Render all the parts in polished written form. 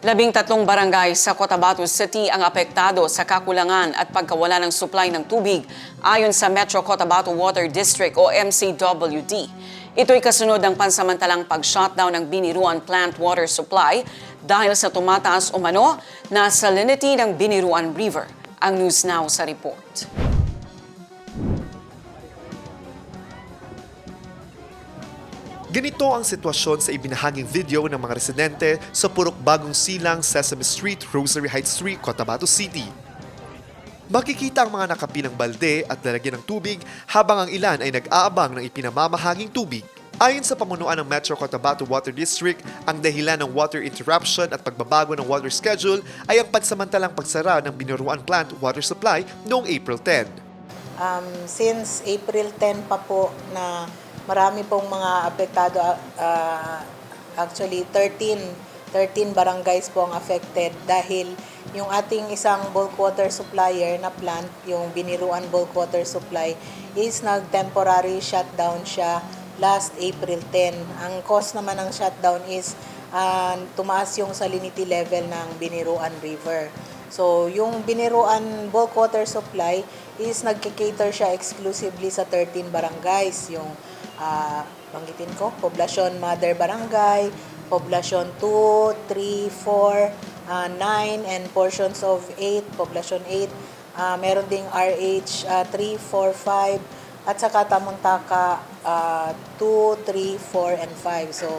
13 barangay sa Cotabato City ang apektado sa kakulangan at pagkawala ng supply ng tubig ayon sa Metro Cotabato Water District o MCWD. Ito'y kasunod ng pansamantalang pag-shutdown ng Biniruan Plant Water Supply dahil sa tumataas umano na salinity ng Biniruan River. Ang News Now sa report. Ganito ang sitwasyon sa ibinahaging video ng mga residente sa Purok Bagong Silang, Sesame Street, Rosary Heights Street, Cotabato City. Makikita ang mga nakapilang balde at lalagyan ng tubig habang ang ilan ay nag-aabang ng ipinamamahaging tubig. Ayon sa pamunuan ng Metro Cotabato Water District, ang dahilan ng water interruption at pagbabago ng water schedule ay ang pansamantalang pagsara ng Biniruan Plant Water Supply noong April 10. Since April 10 pa po na marami pong mga apektado, actually 13 barangays po ang affected dahil yung ating isang bulk water supplier na plant, yung Biniruan Bulk Water Supply, is nag-temporary shutdown siya last April 10. Ang cause naman ng shutdown is tumaas yung salinity level ng Biniruan River. So, yung Biniruan Bulk Water Supply is nagkikater siya exclusively sa 13 barangays. Yung banggitin ko, Poblacion Mother Barangay, Poblacion 2, 3, 4, 9, and portions of 8, Poblacion 8. Meron ding RH 3, 4, 5, at saka Tamuntaka 2, 3, 4, and 5. So,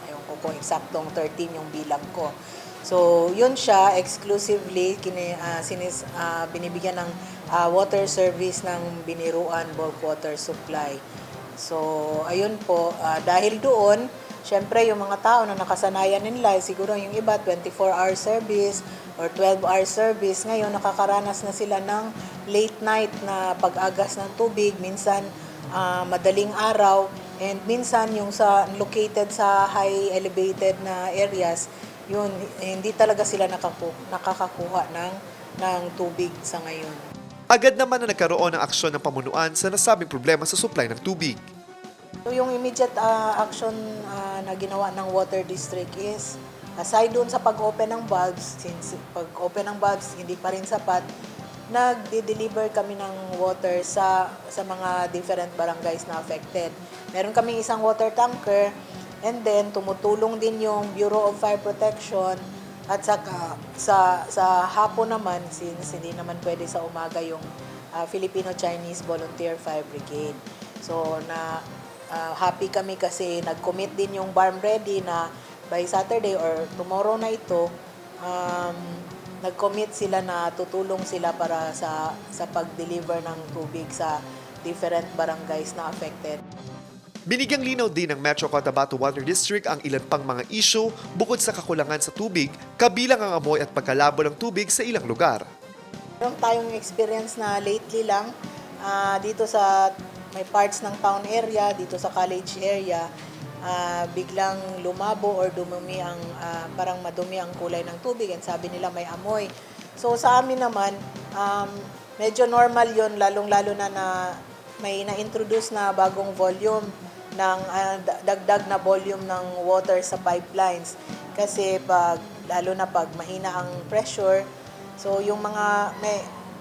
ayun ko kung eksaktong 13 yung bilang ko. So, yun siya, exclusively binibigyan ng water service ng Biniruan Bulk Water Supply. So, ayun po, dahil doon, syempre yung mga tao na nakasanayan nila, siguro yung iba 24-hour service or 12-hour service, ngayon nakakaranas na sila ng late night na pag-agas ng tubig, minsan madaling araw, and minsan yung located sa high elevated na areas, yun, hindi talaga sila nakakakuha ng tubig sa ngayon. Agad naman na nagkaroon ng aksyon ng pamunuan sa nasabing problema sa supply ng tubig. So yung immediate action na ginawa ng Water District is, aside doon sa pag-open ng valves, since pag-open ng valves hindi pa rin sapat, nag-deliver kami ng water sa mga different barangays na affected. Meron kaming isang water tanker, and then tumutulong din yung Bureau of Fire Protection, at saka sa hapon naman, since hindi naman pwede sa umaga, yung Filipino-Chinese Volunteer Fire Brigade. So happy kami kasi nag-commit din yung Barm Ready na by Saturday or tomorrow na ito, nag-commit sila na tutulong sila para sa pag-deliver ng tubig sa different barangays na affected. Binigyang linaw din ng Metro Cotabato Water District ang ilan pang mga issue bukod sa kakulangan sa tubig, kabilang ang amoy at pagkalabo ng tubig sa ilang lugar. Meron tayong experience na lately lang dito sa may parts ng town area, dito sa college area, biglang lumabo or dumumi parang madumi ang kulay ng tubig, and sabi nila may amoy. So sa amin naman, medyo normal yon, lalong-lalo na may na-introduce na bagong volume ng dagdag na volume ng water sa pipelines. Kasi lalo na pag mahina ang pressure, so yung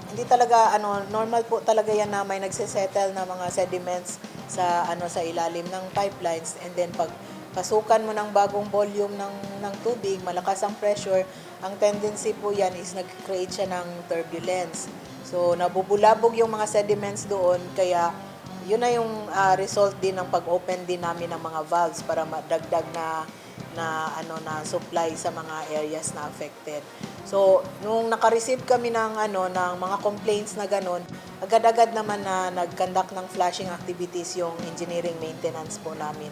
hindi talaga normal po talaga yan na may nagsesettle na mga sediments sa ilalim ng pipelines, and then pag pasukan mo ng bagong volume ng tubig, malakas ang pressure, ang tendency po yan is nag-create siya ng turbulence. So nabubulabog yung mga sediments doon, kaya yun na yung result din ng pag-open din namin ng mga valves para madagdag na supply sa mga areas na affected. So, nung naka-receive kami ng mga complaints na ganun, agad-agad naman na nag-conduct ng flushing activities yung engineering maintenance po namin.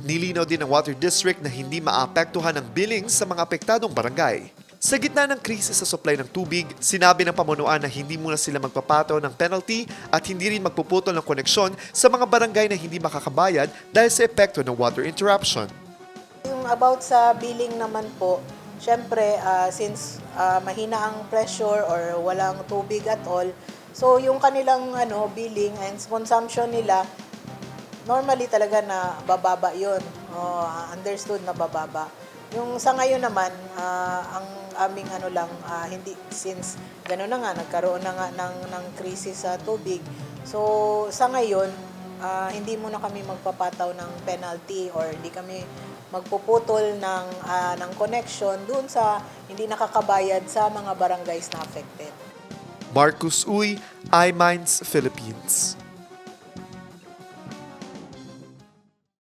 Nilinaw din ng Water District na hindi maapektuhan ang billing sa mga apektadong barangay. Sa gitna ng krisis sa supply ng tubig, sinabi ng pamunuan na hindi muna sila magpapataw ng penalty at hindi rin magpuputol ng koneksyon sa mga barangay na hindi makakabayad dahil sa epekto ng water interruption. Yung about sa billing naman po, syempre, since mahina ang pressure or walang tubig at all, so yung kanilang billing and consumption nila, normally talaga na bababa yun. Understood na bababa. Yung sa ngayon naman, ang aming ano lang, hindi, since gano'n na nga, nagkaroon na nga ng krisis sa tubig. So, sa ngayon, hindi muna kami magpapataw ng penalty or hindi kami magpuputol ng connection doon sa hindi nakakabayad sa mga barangays na affected. Marcus Uy, iMinds Philippines.